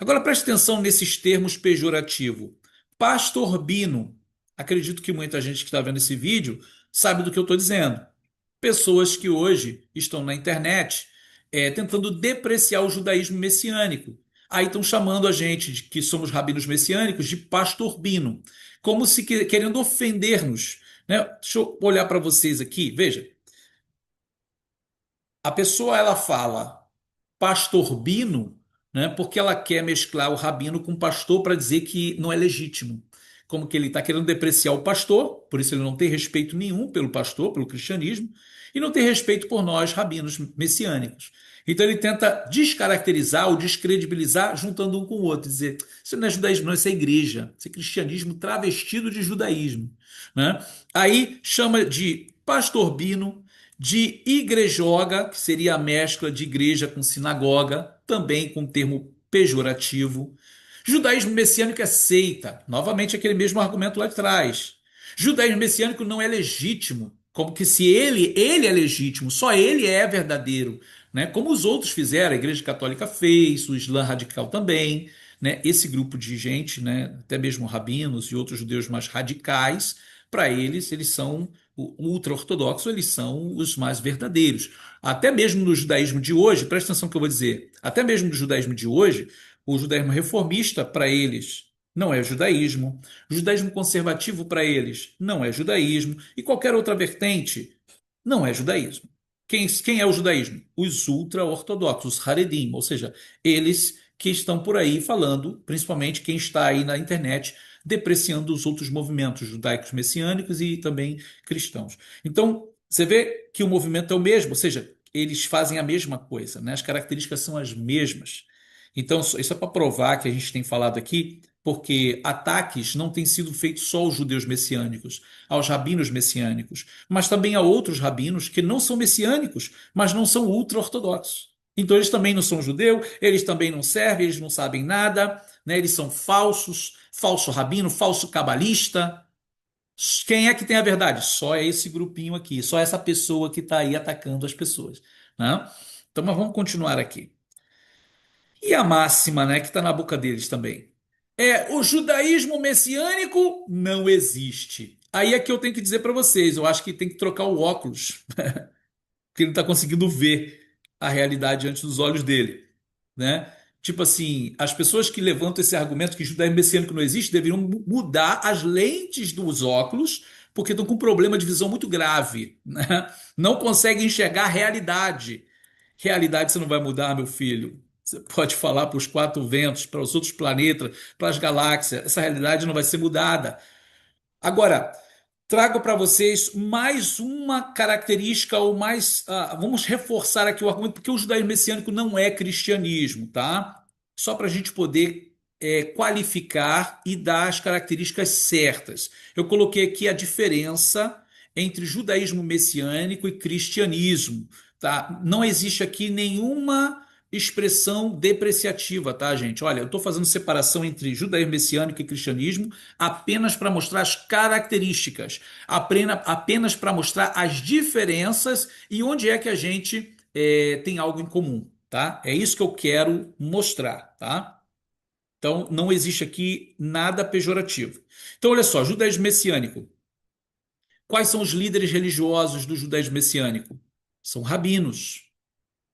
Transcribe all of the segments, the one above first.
Agora preste atenção nesses termos pejorativos. Pastor Bino. Acredito que muita gente que está vendo esse vídeo sabe do que eu estou dizendo. Pessoas que hoje estão na internet tentando depreciar o judaísmo messiânico. Aí estão chamando a gente de que somos rabinos messiânicos de pastor Bino, como se querendo ofender-nos, né? Deixa eu olhar para vocês aqui. Veja, a pessoa ela fala pastor Bino, né, porque ela quer mesclar o rabino com pastor para dizer que não é legítimo. Como que ele está querendo depreciar o pastor, por isso ele não tem respeito nenhum pelo pastor, pelo cristianismo, e não tem respeito por nós, rabinos messiânicos. Então ele tenta descaracterizar ou descredibilizar, juntando um com o outro, dizer: isso não é judaísmo, não, isso é igreja, isso é cristianismo travestido de judaísmo. Né? Aí chama de pastor Bino, de igrejoga, que seria a mescla de igreja com sinagoga, também com termo pejorativo. Judaísmo messiânico é seita, novamente aquele mesmo argumento lá de trás. Judaísmo messiânico não é legítimo, como que se ele é legítimo, só ele é verdadeiro, né? Como os outros fizeram, a Igreja Católica fez, o Islã radical também, né? Esse grupo de gente, né? Até mesmo rabinos e outros judeus mais radicais, para eles são o ultra-ortodoxo, eles são os mais verdadeiros. Até mesmo no judaísmo de hoje, presta atenção no que eu vou dizer, até mesmo no judaísmo de hoje, o judaísmo reformista, para eles, não é judaísmo. O judaísmo conservativo, para eles, não é judaísmo. E qualquer outra vertente, não é judaísmo. Quem é o judaísmo? Os ultra-ortodoxos, os Haredim, ou seja, eles que estão por aí falando, principalmente quem está aí na internet, depreciando os outros movimentos judaicos messiânicos e também cristãos. Então, você vê que o movimento é o mesmo, ou seja, eles fazem a mesma coisa, né? As características são as mesmas. Então, isso é para provar que a gente tem falado aqui, porque ataques não têm sido feitos só aos judeus messiânicos, aos rabinos messiânicos, mas também a outros rabinos que não são messiânicos, mas não são ultra-ortodoxos. Então, eles também não são judeus, eles também não servem, eles não sabem nada, né? Eles são falsos, falso rabino, falso cabalista. Quem é que tem a verdade? Só é esse grupinho aqui, só essa pessoa que está aí atacando as pessoas, né? Então, mas vamos continuar aqui. E a máxima, né, que está na boca deles também. O judaísmo messiânico não existe. Aí é que eu tenho que dizer para vocês, eu acho que tem que trocar o óculos, porque ele não está conseguindo ver a realidade antes dos olhos dele, né? Tipo assim, as pessoas que levantam esse argumento que judaísmo messiânico não existe deveriam mudar as lentes dos óculos, porque estão com um problema de visão muito grave, né? Não conseguem enxergar a realidade. Realidade você não vai mudar, meu filho. Você pode falar para os quatro ventos, para os outros planetas, para as galáxias. Essa realidade não vai ser mudada. Agora, trago para vocês mais uma característica, ou mais. Vamos reforçar aqui o argumento, porque o judaísmo messiânico não é cristianismo, tá? Só para a gente poder qualificar e dar as características certas. Eu coloquei aqui a diferença entre judaísmo messiânico e cristianismo, tá? Não existe aqui nenhuma expressão depreciativa, tá, gente? Olha, eu estou fazendo separação entre judaísmo messiânico e cristianismo apenas para mostrar as características, apenas para mostrar as diferenças e onde é que a gente tem algo em comum, tá? É isso que eu quero mostrar, tá? Então, não existe aqui nada pejorativo. Então, olha só, judaísmo messiânico. Quais são os líderes religiosos do judaísmo messiânico? São rabinos,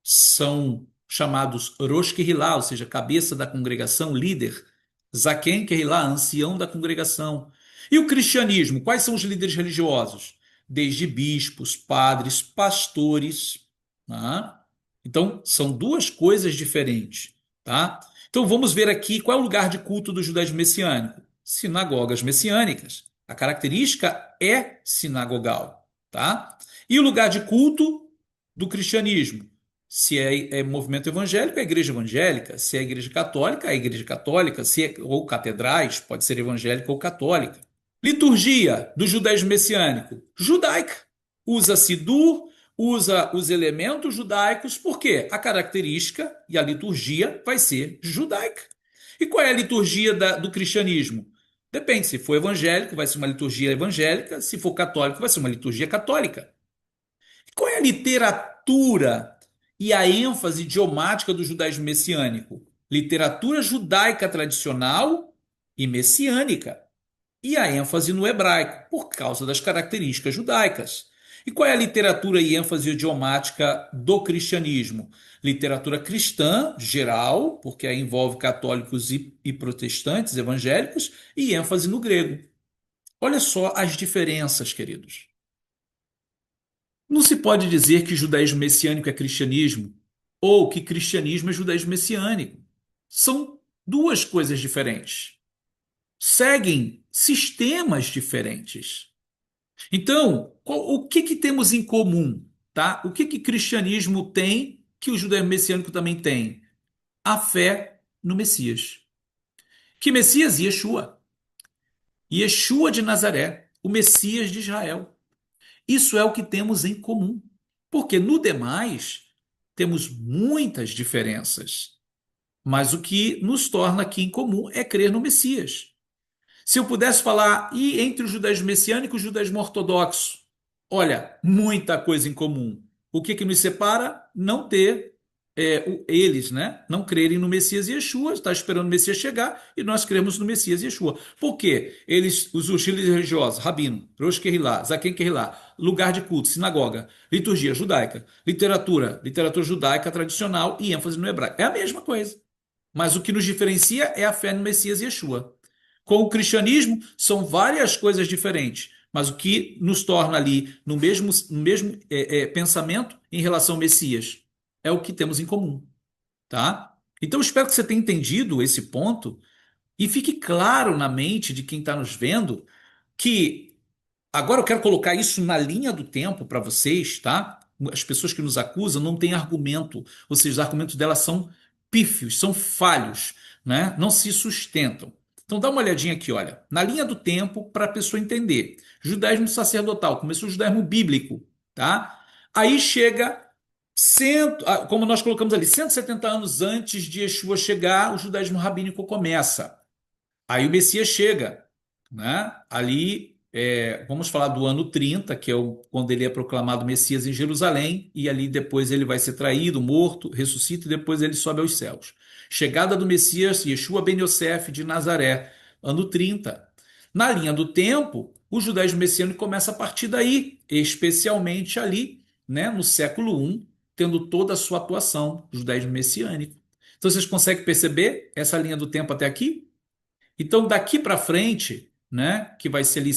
são chamados Rosh Kehillah, ou seja, cabeça da congregação, líder. Zaken Kehillah, ancião da congregação. E o cristianismo, quais são os líderes religiosos? Desde bispos, padres, pastores. Tá? Então, são duas coisas diferentes. Tá? Então, vamos ver aqui qual é o lugar de culto do judaísmo messiânico. Sinagogas messiânicas. A característica é sinagogal. Tá? E o lugar de culto do cristianismo? Se é movimento evangélico, é igreja evangélica. Se é igreja católica, é igreja católica. Ou catedrais, pode ser evangélica ou católica. Liturgia do judaísmo messiânico, judaica. Usa Sidur, usa os elementos judaicos, porque a característica e a liturgia vai ser judaica. E qual é a liturgia do cristianismo? Depende, se for evangélico, vai ser uma liturgia evangélica, se for católico, vai ser uma liturgia católica. Qual é a literatura e a ênfase idiomática do judaísmo messiânico? literatura judaica tradicional e messiânica, e a ênfase no hebraico, por causa das características judaicas. E qual é a literatura e ênfase idiomática do cristianismo? Literatura cristã, geral, porque aí envolve católicos e protestantes, evangélicos, e ênfase no grego. Olha só as diferenças, queridos. Não se pode dizer que judaísmo messiânico é cristianismo ou que cristianismo é judaísmo messiânico. São duas coisas diferentes. Seguem sistemas diferentes. Então, o que que temos em comum, tá? O que que cristianismo tem que o judaísmo messiânico também tem? A fé no Messias. Que Messias? Yeshua. Yeshua de Nazaré, o Messias de Israel. Isso é o que temos em comum. Porque no demais temos muitas diferenças. Mas o que nos torna aqui em comum é crer no Messias. Se eu pudesse falar, e entre o judaísmo messiânico e o judaísmo ortodoxo? Olha, muita coisa em comum. O que que nos separa? Não ter eles, né? Não crerem no Messias Yeshua, está esperando o Messias chegar e nós cremos no Messias Yeshua. Por quê? Eles, os líderes religiosos, Rabino, Rosh Kehillah, Zaken Kehillah, lugar de culto, sinagoga, liturgia judaica, literatura judaica tradicional e ênfase no hebraico. É a mesma coisa. Mas o que nos diferencia é a fé no Messias Yeshua. Com o cristianismo, são várias coisas diferentes, mas o que nos torna ali no mesmo pensamento em relação ao Messias é o que temos em comum, tá? Então, eu espero que você tenha entendido esse ponto e fique claro na mente de quem está nos vendo que agora eu quero colocar isso na linha do tempo para vocês, tá? As pessoas que nos acusam não têm argumento, ou seja, os argumentos delas são pífios, são falhos, né? Não se sustentam. Então dá uma olhadinha aqui, olha, na linha do tempo para a pessoa entender. Judaísmo sacerdotal, começou o judaísmo bíblico, tá? Aí chega como nós colocamos ali, 170 anos antes de Yeshua chegar, o judaísmo rabínico começa. Aí o Messias chega, né? Ali, vamos falar do ano 30, que é quando ele é proclamado Messias em Jerusalém, e ali depois ele vai ser traído, morto, ressuscita e depois ele sobe aos céus. Chegada do Messias, Yeshua ben Yosef de Nazaré, ano 30. Na linha do tempo, o judaísmo messiânico começa a partir daí, especialmente ali, né, no século I, tendo toda a sua atuação, o judaísmo messiânico. Então vocês conseguem perceber essa linha do tempo até aqui? Então, daqui para frente, né, que vai ser ali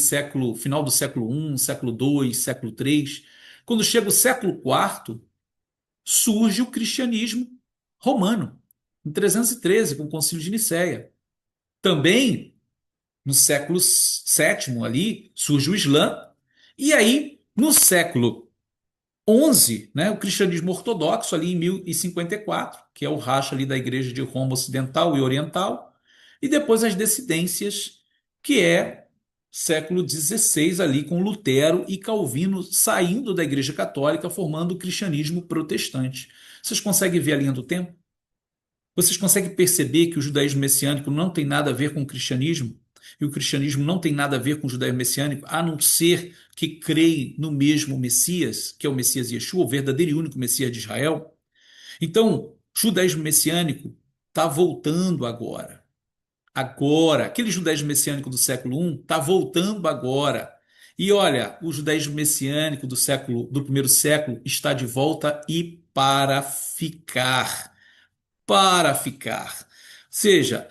final do século I, século II, século III, quando chega o século IV, surge o cristianismo romano, em 313, com o Concílio de Nicéia. Também, no século VII ali, surge o Islã, e aí, no século XI, né, o cristianismo ortodoxo, ali em 1054, que é o racha ali da Igreja de Roma Ocidental e Oriental, e depois as dissidências, que é século XVI ali com Lutero e Calvino saindo da Igreja Católica, formando o cristianismo protestante. Vocês conseguem ver a linha do tempo? Vocês conseguem perceber que o judaísmo messiânico não tem nada a ver com o cristianismo? E o cristianismo não tem nada a ver com o judaísmo messiânico, a não ser que creem no mesmo Messias, que é o Messias Yeshua, o verdadeiro e único Messias de Israel? Então, o judaísmo messiânico está voltando agora. Agora, aquele judaísmo messiânico do século I está voltando agora. E olha, o judaísmo messiânico do primeiro século está de volta e para ficar. Para ficar. Ou seja,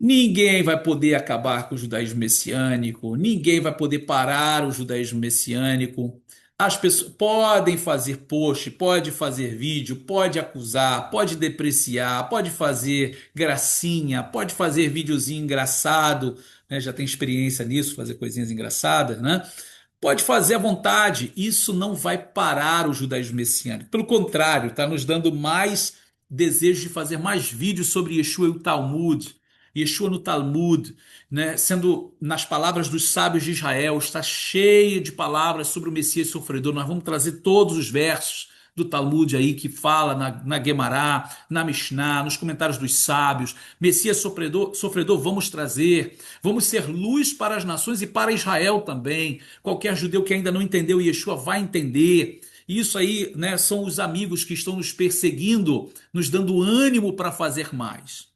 ninguém vai poder acabar com o judaísmo messiânico, ninguém vai poder parar o judaísmo messiânico. As pessoas podem fazer post, pode fazer vídeo, pode acusar, pode depreciar, pode fazer gracinha, pode fazer videozinho engraçado, né? Já tem experiência nisso, fazer coisinhas engraçadas, né? Pode fazer à vontade, isso não vai parar o judaísmo messiânico. Pelo contrário, está nos dando mais desejo de fazer mais vídeos sobre Yeshua e o Talmud. Yeshua no Talmud, né, sendo nas palavras dos sábios de Israel, está cheio de palavras sobre o Messias sofredor. Nós vamos trazer todos os versos do Talmud aí que fala na Guemará, na Mishnah, nos comentários dos sábios. Messias sofredor, vamos trazer. Vamos ser luz para as nações e para Israel também. Qualquer judeu que ainda não entendeu Yeshua vai entender. E isso aí, né, são os amigos que estão nos perseguindo, nos dando ânimo para fazer mais.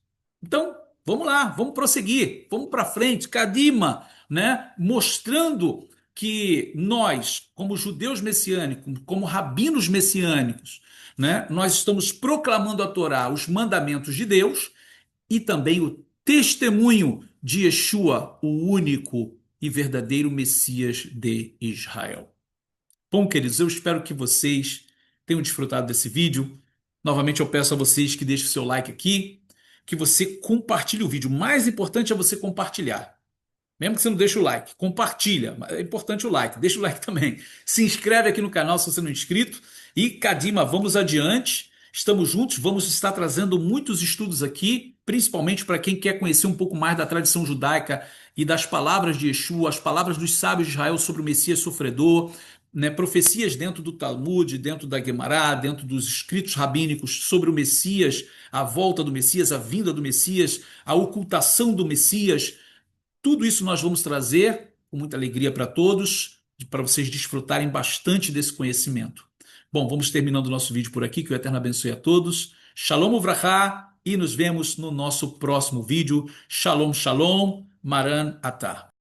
Então, vamos lá, vamos prosseguir, vamos para frente, Kadima, né, mostrando que nós, como judeus messiânicos, como rabinos messiânicos, né, nós estamos proclamando a Torá, os mandamentos de Deus e também o testemunho de Yeshua, o único e verdadeiro Messias de Israel. Bom, queridos, eu espero que vocês tenham desfrutado desse vídeo. Novamente, eu peço a vocês que deixem o seu like aqui, que você compartilhe o vídeo. O mais importante é você compartilhar. Mesmo que você não deixe o like, compartilha. É importante o like, deixa o like também. Se inscreve aqui no canal se você não é inscrito. E Kadima, vamos adiante. Estamos juntos, vamos estar trazendo muitos estudos aqui, principalmente para quem quer conhecer um pouco mais da tradição judaica e das palavras de Yeshua, as palavras dos sábios de Israel sobre o Messias sofredor, né, profecias dentro do Talmud, dentro da Guemará, dentro dos escritos rabínicos sobre o Messias, a volta do Messias, a vinda do Messias, a ocultação do Messias. Tudo isso nós vamos trazer com muita alegria para todos, para vocês desfrutarem bastante desse conhecimento. Bom, vamos terminando o nosso vídeo por aqui, que o Eterno abençoe a todos. Shalom Uvrahá e nos vemos no nosso próximo vídeo. Shalom, shalom, Maran Atah.